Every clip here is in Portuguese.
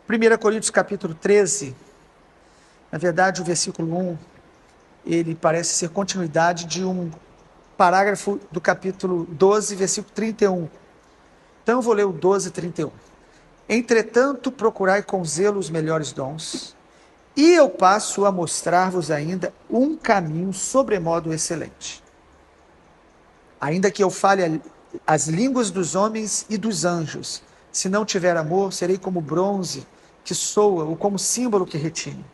1 Coríntios capítulo 13, na verdade o versículo 1, ele parece ser continuidade de um parágrafo do capítulo 12, versículo 31. Então eu vou ler o 12, 31. Entretanto, procurai com zelo os melhores dons, e eu passo a mostrar-vos ainda um caminho sobremodo excelente. Ainda que eu fale as línguas dos homens e dos anjos, se não tiver amor, serei como bronze que soa, ou como símbolo que retine.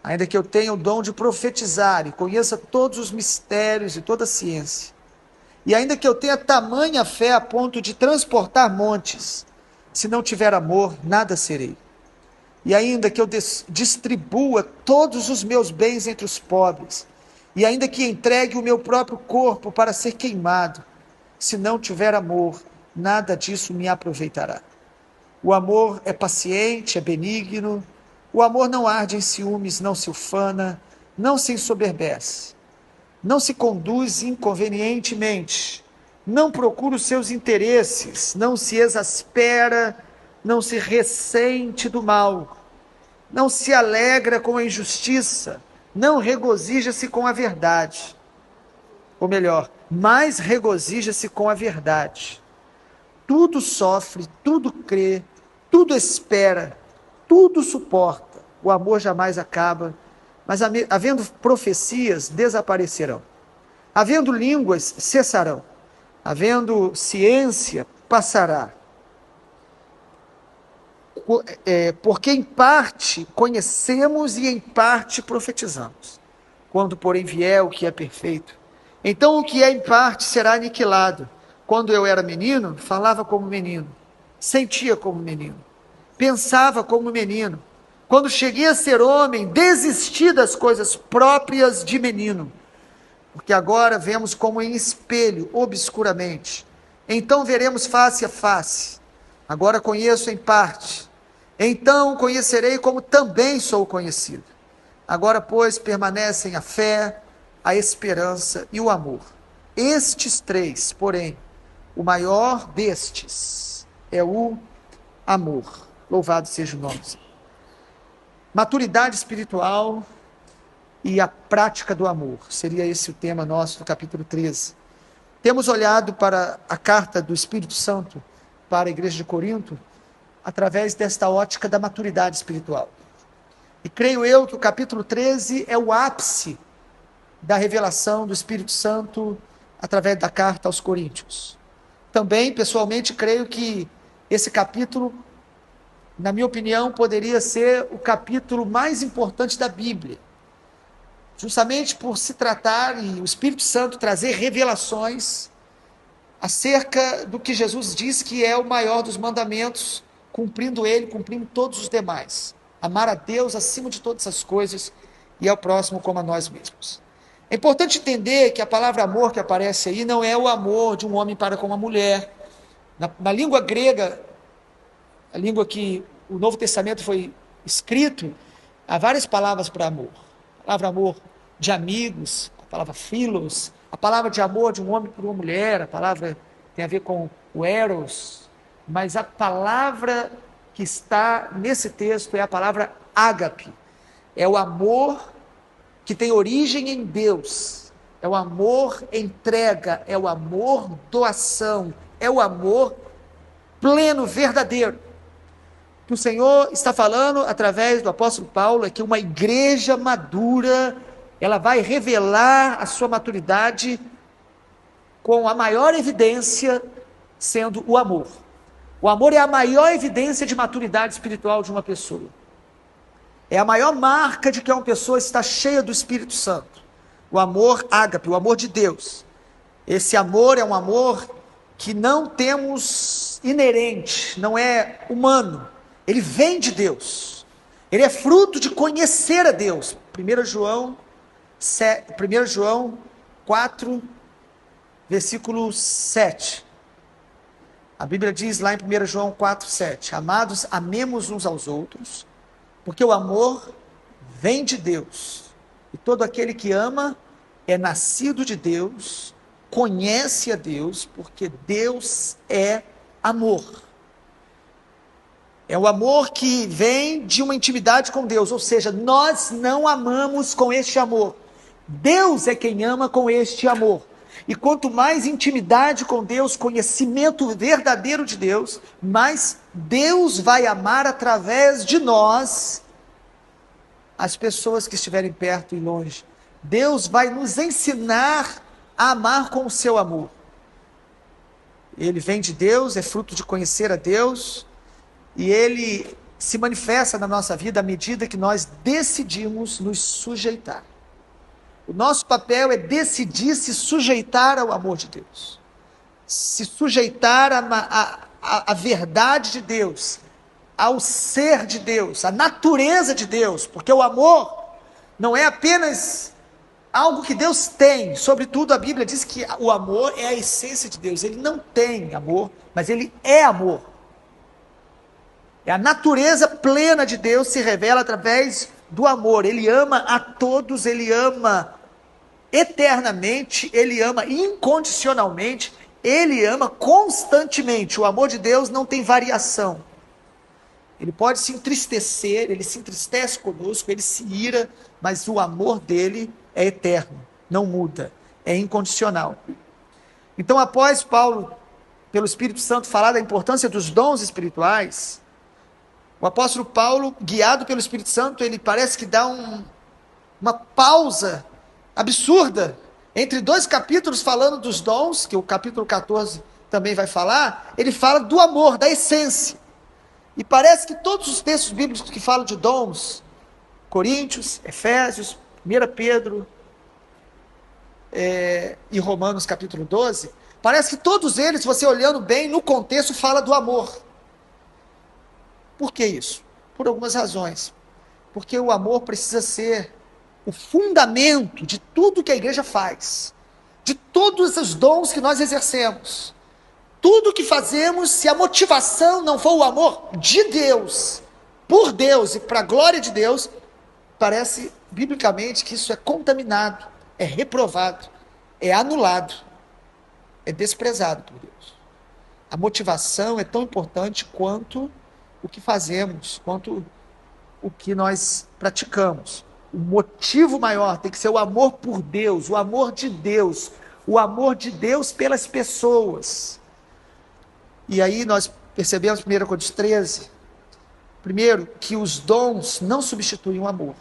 Ainda que eu tenha o dom de profetizar e conheça todos os mistérios e toda a ciência, e ainda que eu tenha tamanha fé a ponto de transportar montes, se não tiver amor, nada serei. E ainda que eu distribua todos os meus bens entre os pobres, e ainda que entregue o meu próprio corpo para ser queimado, se não tiver amor, nada disso me aproveitará. O amor é paciente, é benigno. O amor não arde em ciúmes, não se ufana, não se ensoberbece, não se conduz inconvenientemente, não procura os seus interesses, não se exaspera, não se ressente do mal, não se alegra com a injustiça, não regozija-se com a verdade. Ou melhor, mais regozija-se com a verdade. Tudo sofre, tudo crê, tudo espera, tudo suporta. O amor jamais acaba, mas havendo profecias, desaparecerão. Havendo línguas, cessarão. Havendo ciência, passará. Porque em parte conhecemos e em parte profetizamos. Quando, porém, vier o que é perfeito, então o que é em parte será aniquilado. Quando eu era menino, falava como menino, sentia como menino, pensava como menino. Quando cheguei a ser homem, desisti das coisas próprias de menino, porque agora vemos como em espelho, obscuramente. Então veremos face a face. Agora conheço em parte. Então conhecerei como também sou conhecido. Agora, pois, permanecem a fé, a esperança e o amor. Estes três, porém, o maior destes é o amor. Louvado seja o nome do Senhor. Maturidade espiritual e a prática do amor. Seria esse o tema nosso do capítulo 13. Temos olhado para a carta do Espírito Santo para a igreja de Corinto através desta ótica da maturidade espiritual. E creio eu que o capítulo 13 é o ápice da revelação do Espírito Santo através da carta aos Coríntios. Também, pessoalmente, creio que esse capítulo, na minha opinião, poderia ser o capítulo mais importante da Bíblia. Justamente por se tratar e o Espírito Santo trazer revelações acerca do que Jesus diz que é o maior dos mandamentos, cumprindo ele, cumprindo todos os demais. Amar a Deus acima de todas as coisas e ao próximo como a nós mesmos. É importante entender que a palavra amor que aparece aí não é o amor de um homem para com uma mulher. Na língua grega, a língua que o Novo Testamento foi escrito, há várias palavras para amor. A palavra amor de amigos, a palavra philos, a palavra de amor de um homem por uma mulher, a palavra tem a ver com o eros, mas a palavra que está nesse texto é a palavra ágape. É o amor que tem origem em Deus, é o amor entrega, é o amor doação, é o amor pleno, verdadeiro. Que o Senhor está falando através do apóstolo Paulo é que uma igreja madura, ela vai revelar a sua maturidade com a maior evidência sendo o amor. O amor é a maior evidência de maturidade espiritual de uma pessoa. É a maior marca de que uma pessoa está cheia do Espírito Santo. O amor ágape, o amor de Deus. Esse amor é um amor que não temos inerente, não é humano. Ele vem de Deus. Ele é fruto de conhecer a Deus. 1 João 4, versículo 7. A Bíblia diz lá em 1 João 4, 7. Amados, amemos uns aos outros, porque o amor vem de Deus. E todo aquele que ama é nascido de Deus, conhece a Deus, porque Deus é amor. É o amor que vem de uma intimidade com Deus, ou seja, nós não amamos com este amor. Deus é quem ama com este amor. E quanto mais intimidade com Deus, conhecimento verdadeiro de Deus, mais Deus vai amar através de nós as pessoas que estiverem perto e longe. Deus vai nos ensinar a amar com o seu amor. Ele vem de Deus, é fruto de conhecer a Deus, e ele se manifesta na nossa vida à medida que nós decidimos nos sujeitar. O nosso papel é decidir se sujeitar ao amor de Deus, se sujeitar à verdade de Deus, ao ser de Deus, à natureza de Deus, porque o amor não é apenas algo que Deus tem. Sobretudo a Bíblia diz que o amor é a essência de Deus. Ele não tem amor, mas ele é amor. É a natureza plena de Deus se revela através do amor. Ele ama a todos, ele ama eternamente, ele ama incondicionalmente, ele ama constantemente. O amor de Deus não tem variação. Ele pode se entristecer, ele se entristece conosco, ele se ira, mas o amor dele é eterno, não muda, é incondicional. Então, após Paulo, pelo Espírito Santo, falar da importância dos dons espirituais, o apóstolo Paulo, guiado pelo Espírito Santo, ele parece que dá uma pausa absurda entre dois capítulos falando dos dons, que o capítulo 14 também vai falar. Ele fala do amor, da essência. E parece que todos os textos bíblicos que falam de dons, Coríntios, Efésios, 1 Pedro e Romanos capítulo 12, parece que todos eles, você olhando bem no contexto, fala do amor. Por que isso? Por algumas razões. Porque o amor precisa ser o fundamento de tudo que a igreja faz, de todos os dons que nós exercemos. Tudo que fazemos, se a motivação não for o amor de Deus, por Deus e para a glória de Deus, parece biblicamente que isso é contaminado, é reprovado, é anulado, é desprezado por Deus. A motivação é tão importante quanto o que fazemos, quanto o que nós praticamos. O motivo maior tem que ser o amor por Deus, o amor de Deus, o amor de Deus pelas pessoas. E aí nós percebemos, 1 Coríntios 13, primeiro, que os dons não substituem o amor.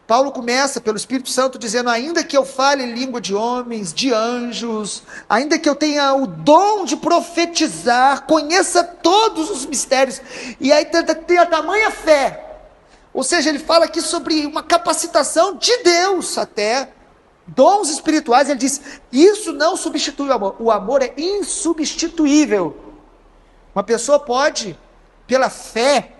Paulo começa pelo Espírito Santo dizendo: ainda que eu fale língua de homens, de anjos, ainda que eu tenha o dom de profetizar, conheça todos os mistérios, e aí tem a tamanha fé. Ou seja, ele fala aqui sobre uma capacitação de Deus até, dons espirituais. Ele diz, isso não substitui o amor é insubstituível. Uma pessoa pode, pela fé,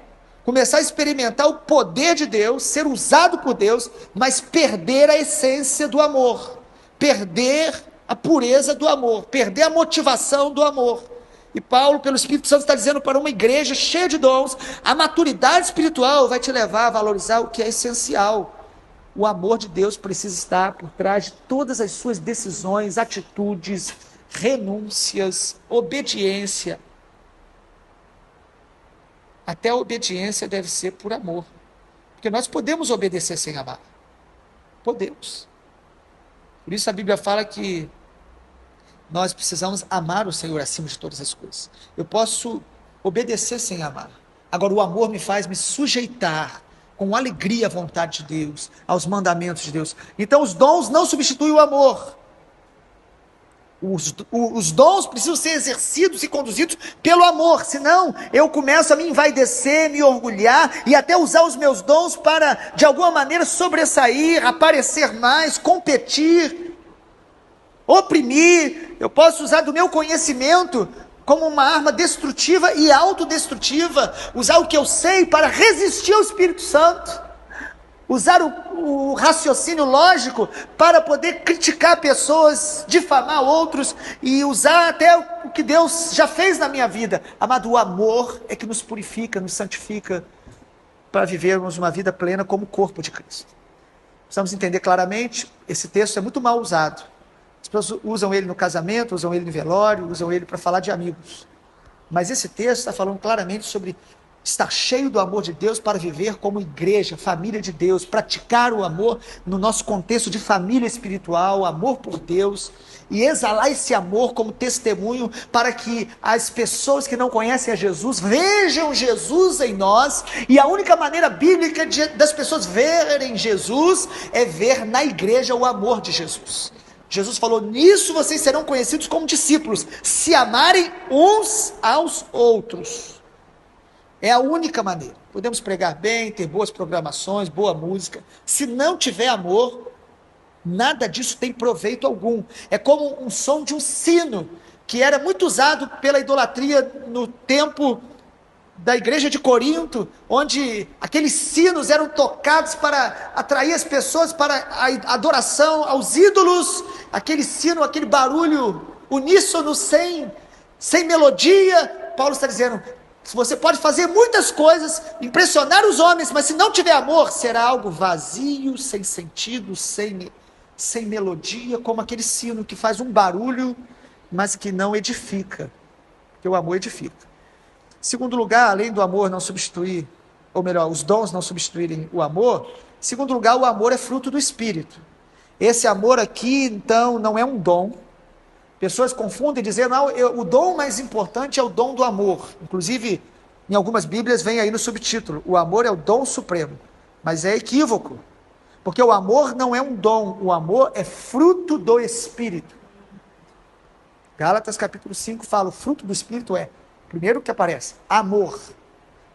começar a experimentar o poder de Deus, ser usado por Deus, mas perder a essência do amor, perder a pureza do amor, perder a motivação do amor. E Paulo, pelo Espírito Santo, está dizendo para uma igreja cheia de dons, a maturidade espiritual vai te levar a valorizar o que é essencial. O amor de Deus precisa estar por trás de todas as suas decisões, atitudes, renúncias, obediência. Até a obediência deve ser por amor. Porque nós podemos obedecer sem amar. Podemos. Por isso a Bíblia fala que nós precisamos amar o Senhor acima de todas as coisas. Eu posso obedecer sem amar. Agora o amor me faz me sujeitar com alegria à vontade de Deus, aos mandamentos de Deus. Então os dons não substituem o amor. Os dons precisam ser exercidos e conduzidos pelo amor, senão eu começo a me envaidecer, me orgulhar e até usar os meus dons para, de alguma maneira, sobressair, aparecer mais, competir, oprimir. Eu posso usar do meu conhecimento como uma arma destrutiva e autodestrutiva, usar o que eu sei para resistir ao Espírito Santo. Usar o raciocínio lógico para poder criticar pessoas, difamar outros e usar até o que Deus já fez na minha vida. Amado, o amor é que nos purifica, nos santifica para vivermos uma vida plena como corpo de Cristo. Precisamos entender claramente, esse texto é muito mal usado. As pessoas usam ele no casamento, usam ele no velório, usam ele para falar de amigos. Mas esse texto está falando claramente sobre estar cheio do amor de Deus para viver como igreja, família de Deus, praticar o amor no nosso contexto de família espiritual, amor por Deus, e exalar esse amor como testemunho para que as pessoas que não conhecem a Jesus vejam Jesus em nós. E a única maneira bíblica das pessoas verem Jesus é ver na igreja o amor de Jesus. Jesus falou: nisso vocês serão conhecidos como discípulos, se amarem uns aos outros. É a única maneira. Podemos pregar bem, ter boas programações, boa música. Se não tiver amor, nada disso tem proveito algum. É como um som de um sino, que era muito usado pela idolatria no tempo da igreja de Corinto, onde aqueles sinos eram tocados para atrair as pessoas para a adoração aos ídolos. Aquele sino, aquele barulho uníssono, sem melodia. Paulo está dizendo: você pode fazer muitas coisas, impressionar os homens, mas se não tiver amor, será algo vazio, sem sentido, sem melodia, como aquele sino que faz um barulho, mas que não edifica, porque o amor edifica. Segundo lugar, além do amor não substituir, ou melhor, os dons não substituírem o amor, segundo lugar, o amor é fruto do Espírito. Esse amor aqui, então, não é um dom. Pessoas confundem dizendo: não, o dom mais importante é o dom do amor. Inclusive, em algumas Bíblias vem aí no subtítulo: o amor é o dom supremo. Mas é equívoco, porque o amor não é um dom, o amor é fruto do Espírito. Gálatas capítulo 5 fala: o fruto do Espírito é, primeiro que aparece, amor.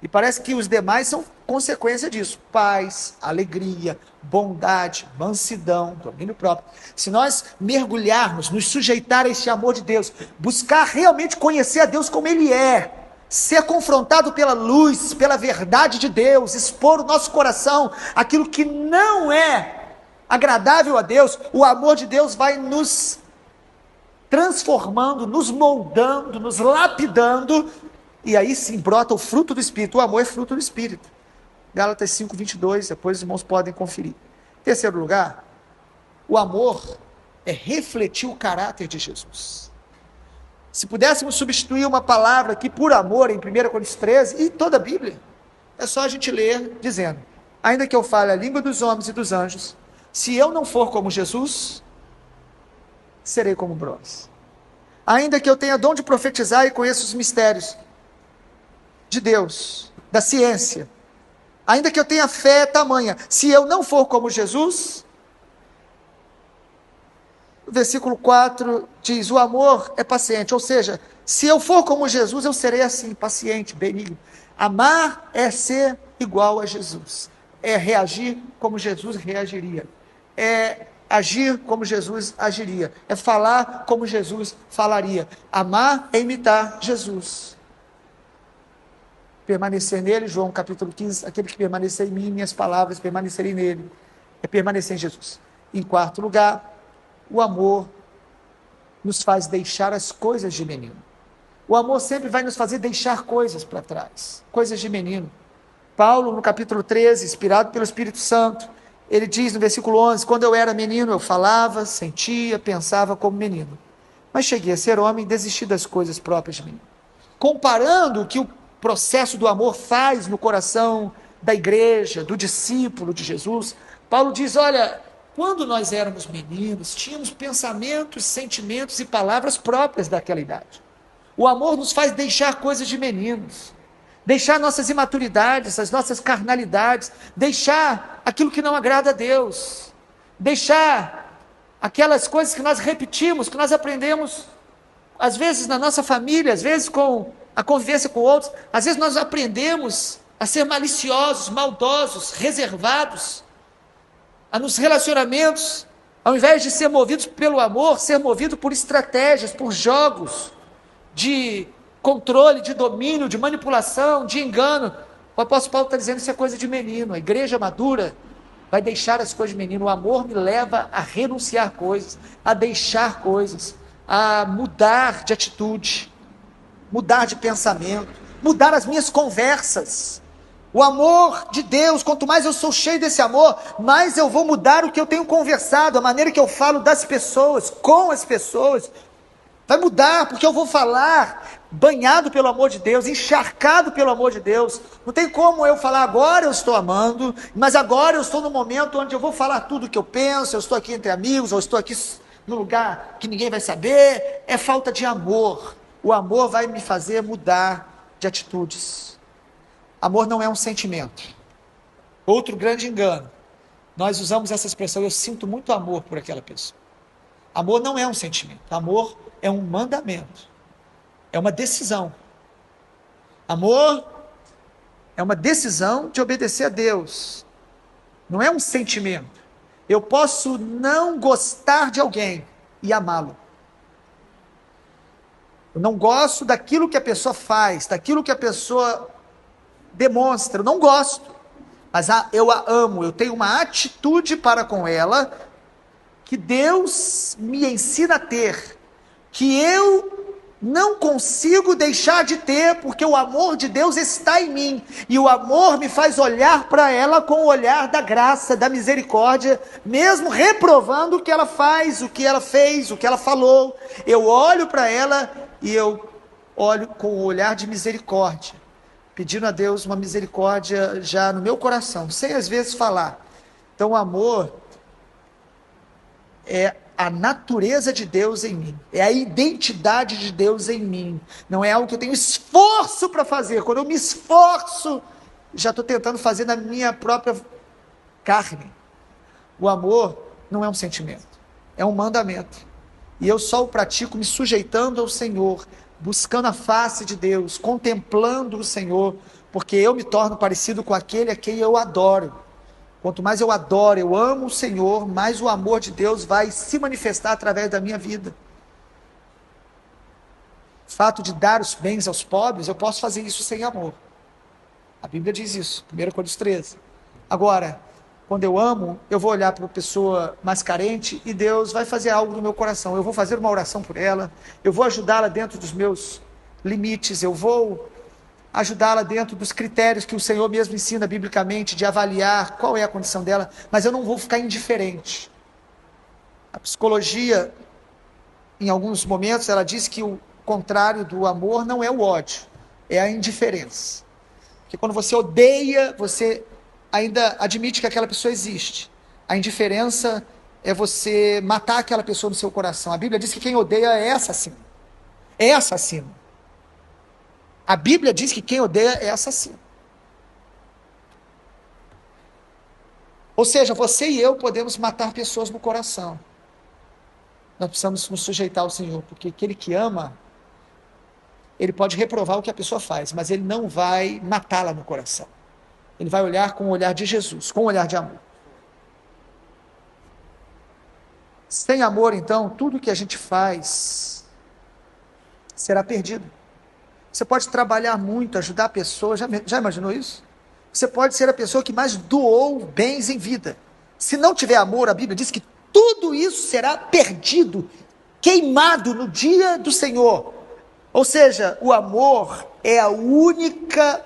E parece que os demais são consequência disso: paz, alegria, bondade, mansidão, domínio próprio. Se nós mergulharmos, nos sujeitar a esse amor de Deus, buscar realmente conhecer a Deus como Ele é, ser confrontado pela luz, pela verdade de Deus, expor o nosso coração aquilo que não é agradável a Deus, o amor de Deus vai nos transformando, nos moldando, nos lapidando, e aí sim brota o fruto do Espírito. O amor é fruto do Espírito. Gálatas 5, 22, depois os irmãos podem conferir. Em terceiro lugar, o amor é refletir o caráter de Jesus. Se pudéssemos substituir uma palavra aqui por amor em 1 Coríntios 13, e toda a Bíblia, é só a gente ler dizendo: ainda que eu fale a língua dos homens e dos anjos, se eu não for como Jesus, serei como bronze. Ainda que eu tenha dom de profetizar e conheça os mistérios de Deus, da ciência, ainda que eu tenha fé tamanha, se eu não for como Jesus, o versículo 4 diz: o amor é paciente, ou seja, se eu for como Jesus, eu serei assim, paciente, benigno. Amar é ser igual a Jesus, é reagir como Jesus reagiria, é agir como Jesus agiria, é falar como Jesus falaria. Amar é imitar Jesus. Permanecer nele, João capítulo 15, aquele que permanecer em mim, minhas palavras permanecerem nele, é permanecer em Jesus. Em quarto lugar, o amor nos faz deixar as coisas de menino. O amor sempre vai nos fazer deixar coisas para trás, coisas de menino. Paulo, no capítulo 13, inspirado pelo Espírito Santo, ele diz no versículo 11: quando eu era menino, eu falava, sentia, pensava como menino. Mas cheguei a ser homem e desisti das coisas próprias de mim. Comparando o que o processo do amor faz no coração da igreja, do discípulo de Jesus, Paulo diz: olha, quando nós éramos meninos, tínhamos pensamentos, sentimentos e palavras próprias daquela idade. O amor nos faz deixar coisas de meninos, deixar nossas imaturidades, as nossas carnalidades, deixar aquilo que não agrada a Deus, deixar aquelas coisas que nós repetimos, que nós aprendemos, às vezes na nossa família, às vezes com a convivência com outros. Às vezes nós aprendemos a ser maliciosos, maldosos, reservados, nos relacionamentos, ao invés de ser movidos pelo amor, ser movido por estratégias, por jogos de controle, de domínio, de manipulação, de engano. O apóstolo Paulo está dizendo: isso é coisa de menino. A igreja madura vai deixar as coisas de menino. O amor me leva a renunciar coisas, a deixar coisas, a mudar de atitude, mudar de pensamento, mudar as minhas conversas. O amor de Deus, quanto mais eu sou cheio desse amor, mais eu vou mudar o que eu tenho conversado, a maneira que eu falo das pessoas, com as pessoas, vai mudar, porque eu vou falar banhado pelo amor de Deus, encharcado pelo amor de Deus. Não tem como eu falar, agora eu estou amando, mas agora eu estou no momento onde eu vou falar tudo o que eu penso, eu estou aqui entre amigos, ou estou aqui no lugar que ninguém vai saber. É falta de amor. O amor vai me fazer mudar de atitudes. Amor não é um sentimento. Outro grande engano. Nós usamos essa expressão, eu sinto muito amor por aquela pessoa. Amor não é um sentimento. Amor é um mandamento. É uma decisão. Amor é uma decisão de obedecer a Deus. Não é um sentimento. Eu posso não gostar de alguém e amá-lo. Eu não gosto daquilo que a pessoa faz, daquilo que a pessoa demonstra. Eu não gosto. Mas eu a amo. Eu tenho uma atitude para com ela que Deus me ensina a ter, que eu não consigo deixar de ter, porque o amor de Deus está em mim, e o amor me faz olhar para ela com o olhar da graça, da misericórdia, mesmo reprovando o que ela faz, o que ela fez, o que ela falou. Eu olho para ela e eu olho com o olhar de misericórdia, pedindo a Deus uma misericórdia já no meu coração, sem às vezes falar. Então o amor é a natureza de Deus em mim, é a identidade de Deus em mim, não é algo que eu tenho esforço para fazer. Quando eu me esforço, já estou tentando fazer na minha própria carne. O amor não é um sentimento, é um mandamento, e eu só o pratico me sujeitando ao Senhor, buscando a face de Deus, contemplando o Senhor, porque eu me torno parecido com aquele a quem eu adoro. Quanto mais eu adoro, eu amo o Senhor, mais o amor de Deus vai se manifestar através da minha vida. O fato de dar os bens aos pobres, eu posso fazer isso sem amor. A Bíblia diz isso, 1 Coríntios 13. Agora, quando eu amo, eu vou olhar para uma pessoa mais carente e Deus vai fazer algo no meu coração. Eu vou fazer uma oração por ela, eu vou ajudá-la dentro dos meus limites, eu vou ajudá-la dentro dos critérios que o Senhor mesmo ensina biblicamente, de avaliar qual é a condição dela, mas eu não vou ficar indiferente. A psicologia, em alguns momentos, ela diz que o contrário do amor não é o ódio, é a indiferença. Porque quando você odeia, você ainda admite que aquela pessoa existe. A indiferença é você matar aquela pessoa no seu coração. A Bíblia diz que quem odeia é assassino. É assassino. A Bíblia diz que quem odeia é assassino. Ou seja, você e eu podemos matar pessoas no coração. Nós precisamos nos sujeitar ao Senhor, porque aquele que ama, ele pode reprovar o que a pessoa faz, mas ele não vai matá-la no coração. Ele vai olhar com o olhar de Jesus, com o olhar de amor. Sem amor, então, tudo que a gente faz será perdido. Você pode trabalhar muito, ajudar pessoas, já imaginou isso? Você pode ser a pessoa que mais doou bens em vida. Se não tiver amor, a Bíblia diz que tudo isso será perdido, queimado no dia do Senhor. Ou seja, o amor é a única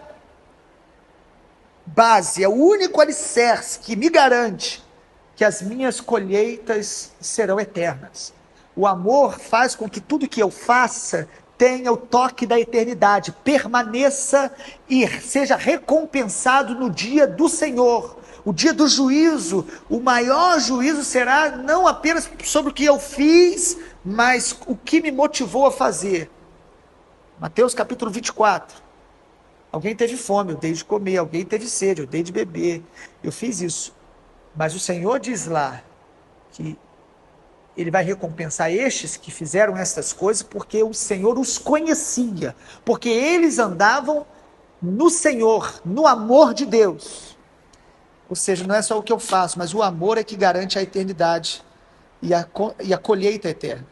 base, é o único alicerce que me garante que as minhas colheitas serão eternas. O amor faz com que tudo que eu faça tenha o toque da eternidade, permaneça e seja recompensado no dia do Senhor, o dia do juízo. O maior juízo será não apenas sobre o que eu fiz, mas o que me motivou a fazer. Mateus capítulo 24. Alguém teve fome, eu dei de comer. Alguém teve sede, eu dei de beber. Eu fiz isso. Mas o Senhor diz lá que Ele vai recompensar estes que fizeram essas coisas, porque o Senhor os conhecia, porque eles andavam no Senhor, no amor de Deus. Ou seja, não é só o que eu faço, mas o amor é que garante a eternidade e a colheita eterna.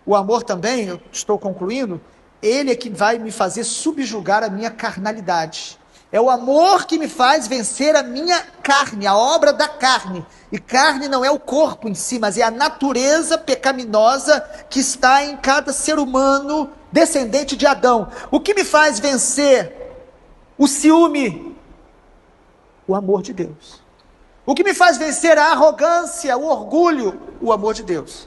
O amor também, eu estou concluindo, ele é que vai me fazer subjugar a minha carnalidade. É o amor que me faz vencer a minha carne, a obra da carne. E carne não é o corpo em si, mas é a natureza pecaminosa que está em cada ser humano descendente de Adão. O que me faz vencer o ciúme? O amor de Deus. O que me faz vencer a arrogância, o orgulho? O amor de Deus.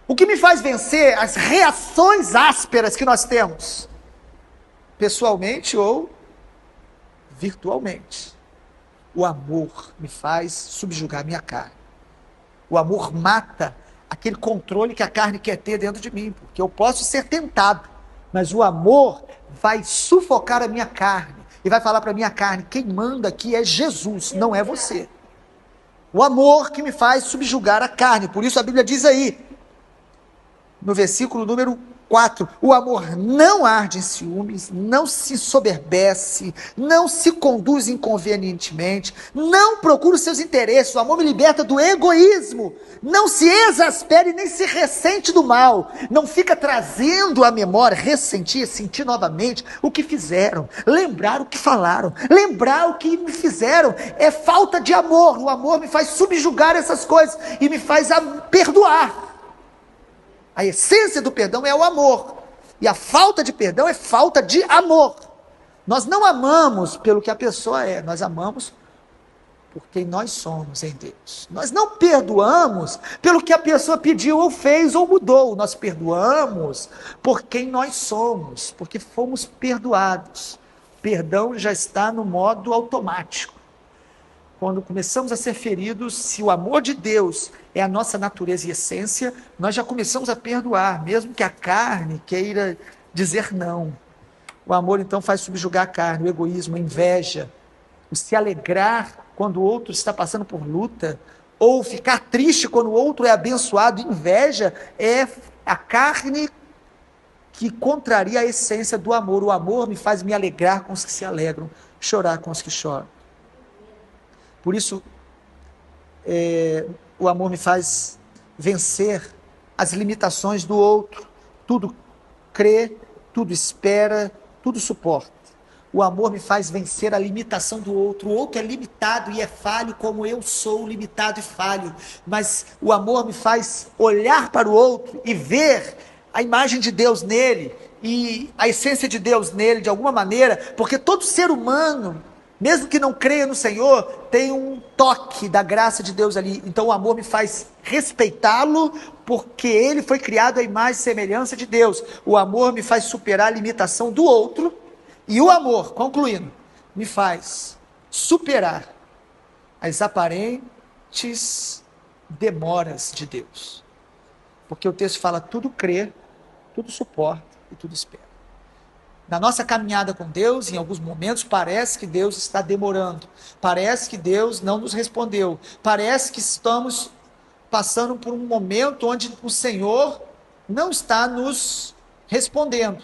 O que me faz vencer as reações ásperas que nós temos? pessoalmente ou virtualmente. O amor me faz subjugar minha carne. O amor mata aquele controle que a carne quer ter dentro de mim, porque eu posso ser tentado, mas o amor vai sufocar a minha carne e vai falar para a minha carne: quem manda aqui é Jesus, não é você. O amor que me faz subjugar a carne. Por isso a Bíblia diz aí, no versículo número 4, o amor não arde em ciúmes, não se soberbece, não se conduz inconvenientemente, não procura os seus interesses. O amor me liberta do egoísmo, não se exaspere nem se ressente do mal, não fica trazendo à memória, ressentir, sentir novamente o que fizeram, lembrar o que falaram, lembrar o que me fizeram. É falta de amor. O amor me faz subjugar essas coisas e me faz perdoar. A essência do perdão é o amor. E a falta de perdão é falta de amor. Nós não amamos pelo que a pessoa é, nós amamos por quem nós somos em Deus. Nós não perdoamos pelo que a pessoa pediu ou fez ou mudou. Nós perdoamos por quem nós somos, porque fomos perdoados. Perdão já está no modo automático. Quando começamos a ser feridos, se o amor de Deus é a nossa natureza e essência, nós já começamos a perdoar, mesmo que a carne queira dizer não. O amor então faz subjugar a carne, o egoísmo, a inveja, o se alegrar quando o outro está passando por luta, ou ficar triste quando o outro é abençoado. Inveja é a carne que contraria a essência do amor. O amor me faz me alegrar com os que se alegram, chorar com os que choram. Por isso, o amor me faz vencer as limitações do outro. Tudo crê, tudo espera, tudo suporta. O amor me faz vencer a limitação do outro. O outro é limitado e é falho, como eu sou limitado e falho. Mas o amor me faz olhar para o outro e ver a imagem de Deus nele e a essência de Deus nele, de alguma maneira, porque todo ser humano, mesmo que não creia no Senhor, tem um toque da graça de Deus ali. Então o amor me faz respeitá-lo, porque ele foi criado à imagem e semelhança de Deus. O amor me faz superar a limitação do outro. E o amor, concluindo, me faz superar as aparentes demoras de Deus. Porque o texto fala: tudo crê, tudo suporta e tudo espera. Na nossa caminhada com Deus, em alguns momentos, parece que Deus está demorando. Parece que Deus não nos respondeu. Parece que estamos passando por um momento onde o Senhor não está nos respondendo.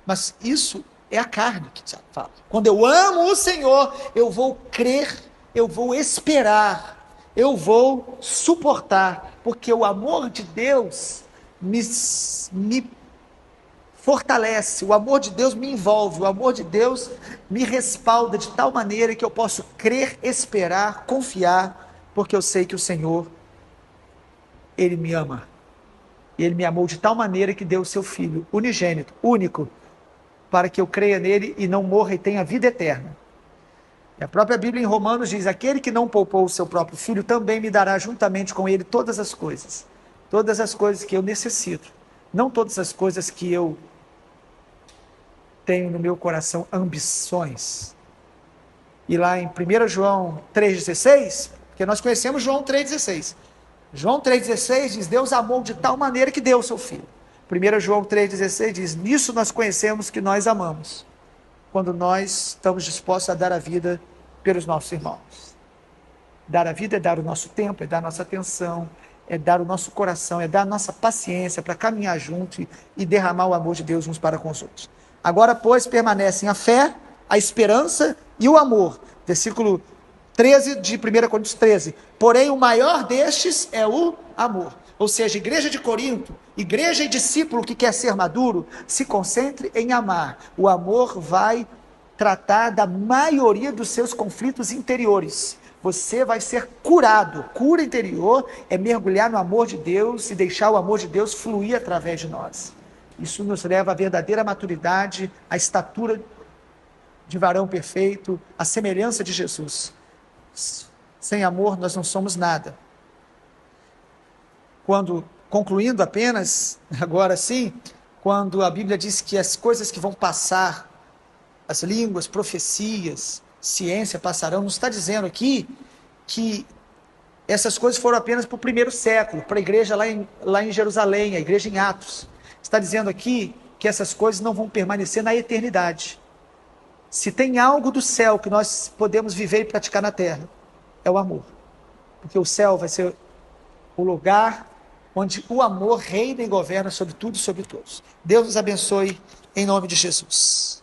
Mas isso é a carne que fala. Quando eu amo o Senhor, eu vou crer, eu vou esperar, eu vou suportar. Porque o amor de Deus me fortalece, o amor de Deus me envolve, o amor de Deus me respalda de tal maneira que eu posso crer, esperar, confiar, porque eu sei que o Senhor, Ele me ama. Ele me amou de tal maneira que deu o seu Filho unigênito, único, para que eu creia nele e não morra e tenha vida eterna. E a própria Bíblia em Romanos diz: aquele que não poupou o seu próprio Filho também me dará juntamente com ele todas as coisas que eu necessito, não todas as coisas que eu tenho no meu coração ambições. E lá em 1 João 3,16, porque nós conhecemos João 3,16. João 3,16 diz: Deus amou de tal maneira que deu o seu Filho. 1 João 3,16 diz: nisso nós conhecemos que nós amamos, quando nós estamos dispostos a dar a vida pelos nossos irmãos. Dar a vida é dar o nosso tempo, é dar a nossa atenção, é dar o nosso coração, é dar a nossa paciência para caminhar junto e derramar o amor de Deus uns para com os outros. Agora, pois, permanecem a fé, a esperança e o amor. Versículo 13 de 1 Coríntios 13. Porém, o maior destes é o amor. Ou seja, igreja de Corinto, igreja e discípulo que quer ser maduro, se concentre em amar. O amor vai tratar da maioria dos seus conflitos interiores. Você vai ser curado. Cura interior é mergulhar no amor de Deus e deixar o amor de Deus fluir através de nós. Isso nos leva à verdadeira maturidade, à estatura de varão perfeito, à semelhança de Jesus. Sem amor nós não somos nada. concluindo apenas, agora sim, quando a Bíblia diz que as coisas que vão passar as línguas, profecias, ciência passarão. Não está dizendo aqui que essas coisas foram apenas para o primeiro século, para a igreja lá em Jerusalém, a igreja em Atos. Está dizendo aqui que essas coisas não vão permanecer na eternidade. Se tem algo do céu que nós podemos viver e praticar na terra, é o amor. Porque o céu vai ser o lugar onde o amor reina e governa sobre tudo e sobre todos. Deus nos abençoe em nome de Jesus.